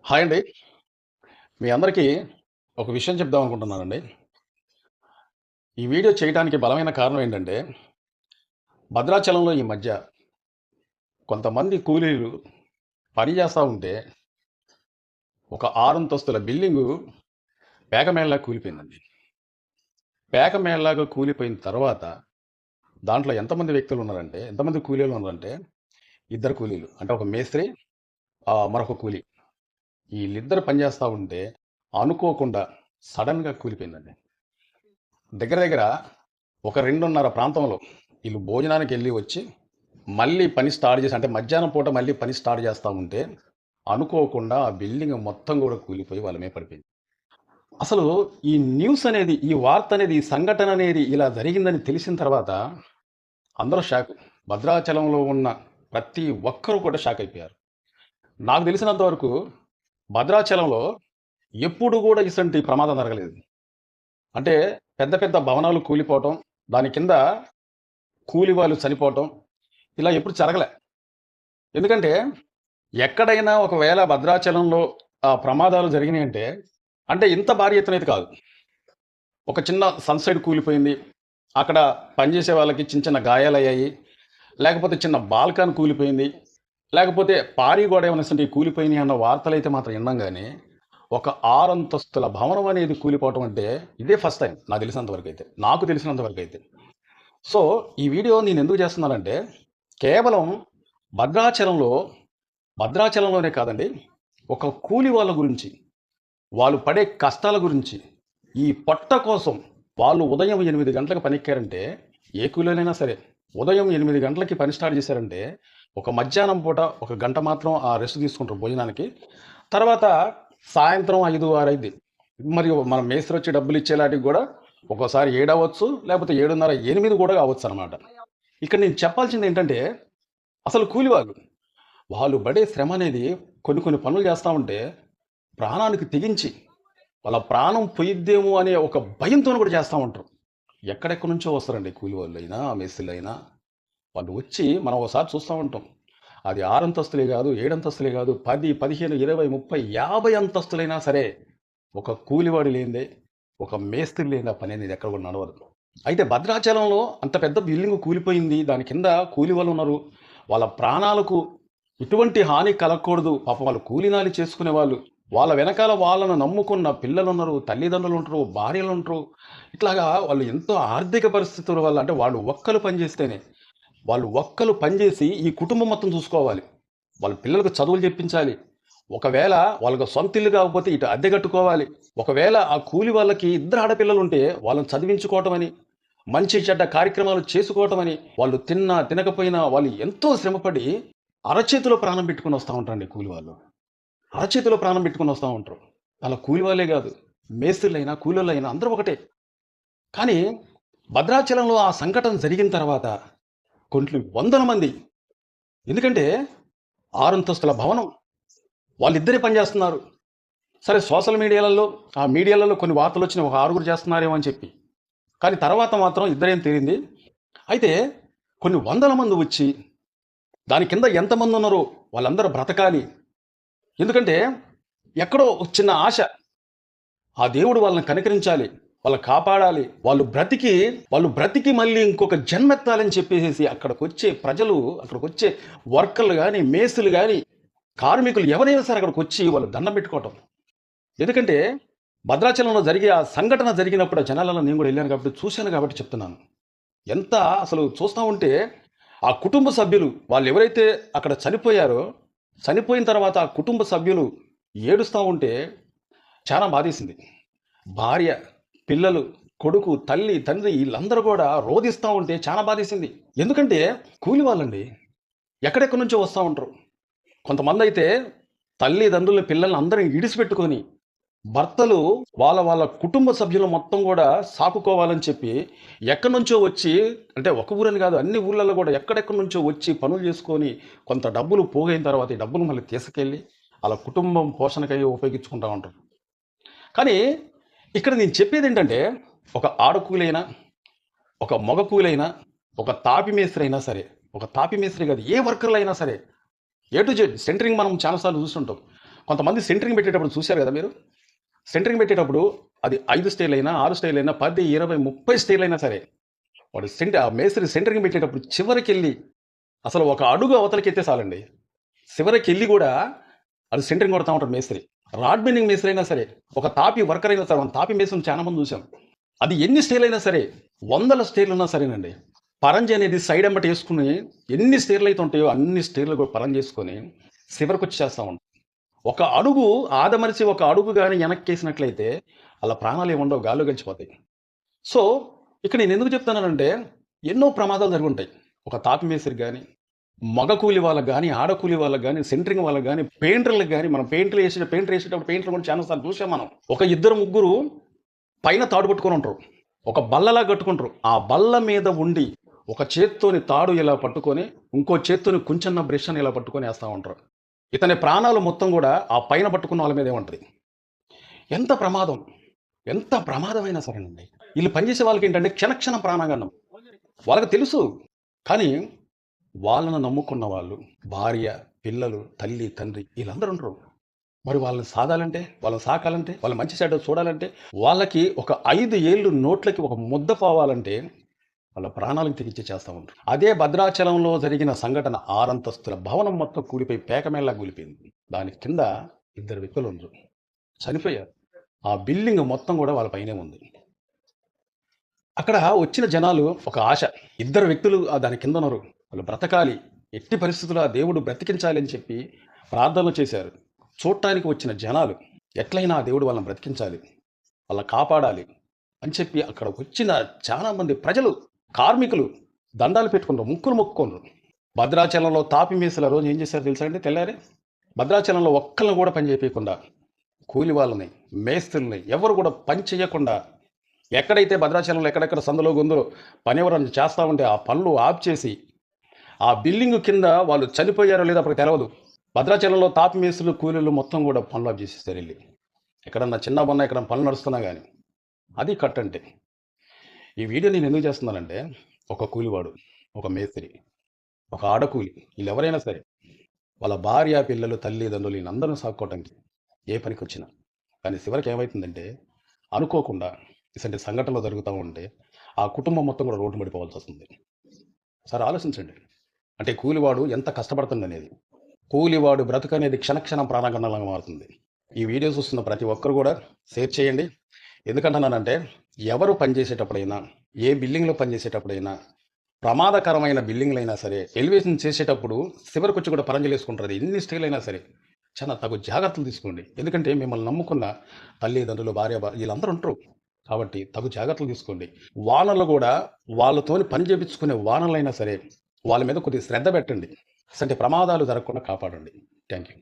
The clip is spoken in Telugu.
హాయ్ అండి. మీ అందరికీ ఒక విషయం చెప్దాం అనుకుంటున్నానండి. ఈ వీడియో చేయడానికి బలమైన కారణం ఏంటంటే, భద్రాచలంలో ఈ మధ్య కొంతమంది కూలీలు పని చేస్తా ఉంటే, ఒక 6 అంతస్తుల బిల్డింగు పేకమేడలాగా కూలిపోయిందండి. పేకమేడలాగా కూలిపోయిన తర్వాత, దాంట్లో ఎంతమంది వ్యక్తులున్నారంటే, ఎంతమంది కూలీలు ఉన్నారంటే, ఇద్దరు కూలీలు. అంటే ఒక మేస్త్రి, మరొక కూలీ. ఈళ్ళిద్దరు పని చేస్తా ఉంటే, అనుకోకుండా సడెన్‌గా కూలిపోయిందండి. దగ్గర దగ్గర ఒక 2:30 ప్రాంతంలో ఈళ్ళు భోజనానికెళ్ళి వచ్చి, మళ్ళీ పని స్టార్ట్ చేసి అంటే మధ్యాహ్నం పూట మళ్ళీ పని స్టార్ట్ చేస్తా ఉంటే, అనుకోకుండా ఆ బిల్డింగ్ మొత్తం గూడా కూలిపోయి వాళ్ళ మీద పడిపోయింది. అసలు ఈ న్యూస్ అనేది, ఈ వార్త అనేది, ఈ సంఘటన అనేది ఇలా జరిగిందని తెలిసిన తర్వాత అందరూ షాకు. భద్రాచలంలో ఉన్న ప్రతి ఒక్కరు కూడా షాక్ అయిపోయారు. నాకు తెలిసినంత వరకు భద్రాచలంలో ఎప్పుడు గూడా ఇసంటి ప్రమాదం జరగలేదు. అంటే పెద్ద పెద్ద భవనాలు కూలిపోవటం, దాని కింద కూలి వాళ్ళు చనిపోవటం ఇలా ఎప్పుడు జరగలే. ఎందుకంటే ఎక్కడైనా ఒకవేళ భద్రాచలంలో ప్రమాదాలు జరిగినాయంటే, అంటే ఇంత భారీ ఎత్తున అయితే కాదు. ఒక చిన్న సన్‌సైడ్ కూలిపోయింది. అక్కడ పనిచేసే వాళ్ళకి చిన్న చిన్న గాయాలయ్యాయి. లేకపోతే చిన్న బాల్కాన్ కూలిపోయింది. లేకపోతే పారి గోడ ఏమన్నా కూలిపోయినాయి అన్న వార్తలైతే మాత్రం ఇన్నాం గానీ, ఒక 6 అంతస్తుల భవనం అనేది కూలిపోవటం అంటే ఇదే ఫస్ట్ టైం నాకు తెలిసినంత వరకైతే. నాకు తెలిసినంత వరకైతే. సో, ఈ వీడియో నేనెందుకు చేస్తున్నానంటే, కేవలం భద్రాచలంలో భద్రాచలంలోనే కాదండి, ఒక కూలి వాళ్ళ గురించి, వాళ్ళు పడే కష్టాల గురించి, ఈ పొట్ట కోసం వాళ్ళు ఉదయం 8 గంటలకు పనెక్కారంటే, ఏ కూలోళ్ళైనా సరే, ఉదయం 8 గంటలకి పని స్టార్ట్ చేశారంటే, ఒక మధ్యాహ్నం పూట ఒక గంట మాత్రం రెస్ట్ తీసుకుంటారు భోజనానికి. తర్వాత సాయంత్రం 5, 6 అయిద్ది. మరియు మన మేస్త్రొచ్చి డబ్బులిచ్చేలాటికి గూడా ఒక్కోసారి 7 అవ్వచ్చు, లేకపోతే 7:30, 8 కూడా కావచ్చనమాట. ఇక్కడ నేను చెప్పాల్సిందేంటంటే, అసలు కూలి వాళ్ళు పడే శ్రమ అనేది కొన్ని కొన్ని పనులు చేస్తా ఉంటే ప్రాణానికి తెగించి వాళ్ళ ప్రాణం పోయిద్దేమో అనే ఒక భయంతో కూడా చేస్తూ ఉంటారు. ఎక్కడెక్కడి నుంచో వస్తారండి కూలి వాళ్ళైనా మేస్త్రీలైనా. వాళ్ళు వచ్చి మనం ఒకసారి చూస్తూ ఉంటాం. అది 6 అంతస్తులే కాదు, 7 అంతస్తులే కాదు, 10, 15, 20, 30, 50 అంతస్తులైనా సరే ఒక కూలివాడు లేనిదే, ఒక మేస్త్రి లేని ఆ పని అనేది ఎక్కడ కూడా నడవదు. అయితే భద్రాచలంలో అంత పెద్ద బిల్డింగ్ కూలిపోయింది. దాని కింద కూలి వాళ్ళు ఉన్నారు. వాళ్ళ ప్రాణాలకు ఎటువంటి హాని కలగకూడదు. పాపం వాళ్ళు కూలీనాలి చేసుకునే వాళ్ళు. వాళ్ళ వెనకాల వాళ్ళను నమ్ముకున్న పిల్లలున్నారు, తల్లిదండ్రులుంటరు, భార్యలుంటరు. ఇట్లాగా వాళ్ళు ఎంతో ఆర్థిక పరిస్థితుల వల్ల అంటే వాళ్ళు ఒక్కళ్ళు పనిచేస్తేనే, వాళ్ళు ఒక్కళ్ళు పనిచేసి ఈ కుటుంబం మొత్తం చూసుకోవాలి. వాళ్ళ పిల్లలకు చదువులు చెప్పించాలి. ఒకవేళ వాళ్ళకు సొంత ఇల్లు కాకపోతే ఇటు అద్దె కట్టుకోవాలి. ఒకవేళ ఆ కూలి వాళ్ళకి ఇద్దరు ఆడపిల్లలుంటే వాళ్ళని చదివించుకోవటమని, మంచి చెడ్డ కార్యక్రమాలు చేసుకోవటమని, వాళ్ళు తిన్నా తినకపోయినా వాళ్ళు ఎంతో శ్రమపడి అరచేతిలో ప్రాణం పెట్టుకొని వస్తూ ఉంటారండి కూలి వాళ్ళు. అరచేతిలో ప్రాణం పెట్టుకొని వస్తూ ఉంటారు. అలా కూలి వాళ్ళే కాదు, మేస్త్రులైనా కూలోళ్ళైనా అందరూ ఒకటే. కానీ భద్రాచలంలో ఆ సంఘటన జరిగిన తర్వాత కొన్ని వందల మంది, ఎందుకంటే 6 అంతస్తుల భవనం, వాళ్ళిద్దరే పనిచేస్తున్నారు. సరే సోషల్ మీడియాలలో ఆ మీడియాలలో కొన్ని వార్తలు వచ్చినాయి, ఒక 6గురు చేస్తున్నారేమో అని చెప్పి. కానీ తర్వాత మాత్రం ఇద్దరేం తేలింది. అయితే కొన్ని వందల మంది వచ్చి దాని కింద ఎంతమంది ఉన్నారో వాళ్ళందరూ బ్రతకాలి. ఎందుకంటే ఎక్కడో ఒక చిన్న ఆశ, ఆ దేవుడు వాళ్ళని కనికరించాలి, వాళ్ళని కాపాడాలి, వాళ్ళు బ్రతికి మళ్ళీ ఇంకొక జన్మెత్తాలని చెప్పేసి అక్కడికొచ్చే ప్రజలు, అక్కడికొచ్చే వర్కర్లు కానీ, మేస్త్రులు కానీ, కార్మికులు ఎవరైనా సరే అక్కడికి వచ్చి వాళ్ళు దండం పెట్టుకోవటం. ఎందుకంటే భద్రాచలంలో జరిగే ఆ సంఘటన జరిగినప్పుడు ఆ జనాలలో నేను కూడా వెళ్ళాను కాబట్టి చూశాను కాబట్టి చెప్తున్నాను. ఎంత అసలు చూస్తూ ఉంటే ఆ కుటుంబ సభ్యులు వాళ్ళు ఎవరైతే అక్కడ చనిపోయారో, చనిపోయిన తర్వాత ఆ కుటుంబ సభ్యులు ఏడుస్తూ ఉంటే చాలా బాధేసింది. భార్య, పిల్లలు, కొడుకు, తల్లి, తండ్రి వీళ్ళందరూ కూడా రోదిస్తూ ఉంటే చాలా బాధేసింది. ఎందుకంటే కూలి వాళ్ళండి, ఎక్కడెక్కడి నుంచో వస్తూ ఉంటారు. కొంతమందైతే తల్లిదండ్రుల పిల్లల్ని అందరిని ఇడిసిపెట్టుకొని భర్తలు వాళ్ళ వాళ్ళ కుటుంబ సభ్యులు మొత్తం కూడా సాకుకోవాలని చెప్పి ఎక్కడి నుంచో వచ్చి, అంటే ఒక ఊరని కాదు అన్ని ఊర్లలో కూడా ఎక్కడెక్కడి నుంచో వచ్చి పనులు చేసుకొని కొంత డబ్బులు పోగైన తర్వాత ఈ డబ్బులు మళ్ళీ తీసుకెళ్ళి వాళ్ళ కుటుంబం పోషణకై ఉపయోగించుకుంటూ ఉంటారు. కానీ ఇక్కడ నేను చెప్పేది ఏంటంటే, ఒక ఆడకూలైనా, ఒక మగ కూలైనా, ఒక తాపి మేస్త్రి అయినా సరే, ఒక తాపి మేస్త్రి కాదు ఏ వర్కర్లు అయినా సరే, ఏ టు జెడ్ సెంటరింగ్ మనం చాలాసార్లు చూస్తుంటాం. కొంతమంది సెంటరింగ్ పెట్టేటప్పుడు చూశారు కదా మీరు. సెంటరింగ్ పెట్టేటప్పుడు అది 5 స్టైల్ అయినా, 6 స్టైల్ అయినా, 10, 20, 30 స్టైల్ అయినా సరే, వాడు ఆ మేస్త్రి సెంటరింగ్ పెట్టేటప్పుడు చివరికెళ్ళి అసలు ఒక అడుగు అవతలకెత్తే చాలండి. చివరికెళ్ళి కూడా అది సెంటరింగ్ కొడతా ఉంటాడు మేస్త్రి. రాడ్ బెండింగ్ మేస్త్రి అయినా సరే, ఒక తాపి వర్కర్ అయినా సరే, మనం తాపి మేస్త్రిని చాలా మంది చూసాం. అది ఎన్ని స్టైల్ అయినా సరే, 100 స్టైర్లు ఉన్నా సరేనండి, పరంజి అనేది సైడ్ ఎంబటి వేసుకుని ఎన్ని స్టైర్లు అయితే ఉంటాయో అన్ని స్టైర్లు కూడా పరంజి చేసుకొని చివరికి వచ్చి చేస్తూ ఉంటాం. ఒక అడుగు ఆదమరిచి ఒక అడుగు కానీ వెనక్కేసినట్లయితే అలా ప్రాణాలు ఏముండవు, గాల్లో గడిచిపోతాయి. సో ఇక్కడ నేను ఎందుకు చెప్తున్నానంటే, ఎన్నో ప్రమాదాలు జరిగి ఉంటాయి. ఒక తాపి మేస్త్రికి కానీ, మగ కూలి వాళ్ళకి కానీ, ఆడ కూలి వాళ్ళకి కానీ, సెంటరింగ్ వాళ్ళకి కానీ, పెయింటర్లకు కానీ, మనం పెయింటర్ వేసేటప్పుడు పెయింటర్ కూడా చాలా సార్లు చూసాం మనం. ఒక 2-3 పైన తాడు పట్టుకొని ఉంటారు, ఒక బల్లలా కట్టుకుంటారు. ఆ బల్ల మీద ఉండి ఒక చేత్తోని తాడు ఇలా పట్టుకొని, ఇంకో చేత్తోని కొంచెన్న బ్రష్ అని ఇలా పట్టుకొని వేస్తూ ఉంటారు. ఇతని ప్రాణాలు మొత్తం కూడా ఆ పైన పట్టుకున్న వాళ్ళ మీదే ఉంటుంది. ఎంత ప్రమాదం, ఎంత ప్రమాదమైనా సరేనండి. వీళ్ళు పనిచేసే వాళ్ళకి ఏంటంటే క్షణక్షణం ప్రాణాగన్నం వాళ్ళకి తెలుసు. కానీ వాళ్ళను నమ్ముకున్న వాళ్ళు, భార్య, పిల్లలు, తల్లి, తండ్రి, వీళ్ళందరూ ఉంటారు. మరి వాళ్ళని సాదాలంటే, వాళ్ళని సాకాలంటే, వాళ్ళ మంచి చెడ్డ చూడాలంటే, వాళ్ళకి ఒక 5 ఏళ్ళు నోట్లకి ఒక ముద్ద పోవాలంటే వాళ్ళ ప్రాణాలకు తెగించి చేస్తూ ఉంటారు. అదే భద్రాచలంలో జరిగిన సంఘటన 6 అంతస్తుల భవనం మొత్తం కూలిపోయి పేకమేళలా కూలిపోయింది. దాని కింద 2 వ్యక్తులు ఉన్నారు, చనిపోయారు. ఆ బిల్డింగ్ మొత్తం కూడా వాళ్ళ పైనే ఉంది. అక్కడ వచ్చిన జనాలు ఒక ఆశ, 2 వ్యక్తులు దాని కింద ఉన్నారు, వాళ్ళు బ్రతకాలి, ఎట్టి పరిస్థితుల్లో ఆ దేవుడు బ్రతికించాలి అని చెప్పి ప్రార్థనలు చేశారు. చూడటానికి వచ్చిన జనాలు ఎట్లయినా ఆ దేవుడు వాళ్ళని బ్రతికించాలి, వాళ్ళని కాపాడాలి అని చెప్పి అక్కడ వచ్చిన చాలా మంది ప్రజలు, కార్మికులు దండాలు పెట్టుకున్నారు, ముక్కులు మొక్కుకున్నారు. భద్రాచలంలో తాపి మేసుల రోజు ఏం చేశారు తెలుసా అండి? తెల్లారే భద్రాచలంలో ఒక్కళ్ళని కూడా పని చేయకుండా, కూలి వాళ్ళని, మేస్త్రుల్ని ఎవరు కూడా పని చేయకుండా, ఎక్కడైతే భద్రాచలంలో ఎక్కడెక్కడ సందులో గొంతులో పని ఎవరైనా చేస్తూ ఉంటే ఆ పనులు ఆఫ్ చేసి, ఆ బిల్డింగ్ కింద వాళ్ళు చనిపోయారో లేదో అప్పుడు తెలవదు. భద్రాచలంలో తాపి మేస్త్రులు, కూలీలు మొత్తం కూడా పనులు ఆఫ్ చేసేస్తారు వెళ్ళి. ఎక్కడన్నా చిన్న బొన్న ఎక్కడ పనులు నడుస్తున్నా కానీ అది కట్ అంటే. ఈ వీడియో నేను ఎందుకు చేస్తున్నానంటే, ఒక కూలివాడు, ఒక మేస్త్రి, ఒక ఆడకూలి, వీళ్ళు ఎవరైనా సరే వాళ్ళ భార్య, పిల్లలు, తల్లిదండ్రులు వీళ్ళందరూ సాక్కోవటానికి ఏ పనికి వచ్చినా, కానీ చివరికి ఏమవుతుందంటే అనుకోకుండా ఇలాంటి సంఘటనలు జరుగుతూ ఉంటే ఆ కుటుంబం మొత్తం కూడా రోడ్డు పడిపోవాల్సి వస్తుంది. సార్ ఆలోచించండి, అంటే కూలివాడు ఎంత కష్టపడుతుంది అనేది. కూలివాడు బ్రతుకు అనేది క్షణక్షణం ప్రాణగణంగా మారుతుంది. ఈ వీడియో చూస్తున్న ప్రతి ఒక్కరు కూడా షేర్ చేయండి. ఎందుకంటున్నానంటే, ఎవరు పనిచేసేటప్పుడైనా, ఏ బిల్డింగ్లో పనిచేసేటప్పుడైనా, ప్రమాదకరమైన బిల్డింగ్లు అయినా సరే, ఎలివేషన్ చేసేటప్పుడు చివరికి వచ్చి కూడా పరంజలు వేసుకుంటారు. ఎన్ని స్టైల్ అయినా సరే చాలా తగు జాగ్రత్తలు తీసుకోండి. ఎందుకంటే మిమ్మల్ని నమ్ముకున్న తల్లిదండ్రులు, భార్య వీళ్ళందరూ ఉంటారు. కాబట్టి తగు జాగ్రత్తలు తీసుకోండి. వానలు కూడా వాళ్ళతోని పని చేయించుకునే వానలైనా సరే వాళ్ళ మీద కొద్దిగా శ్రద్ధ పెట్టండి. అంటే ప్రమాదాలు జరగకుండా కాపాడండి. Thank you.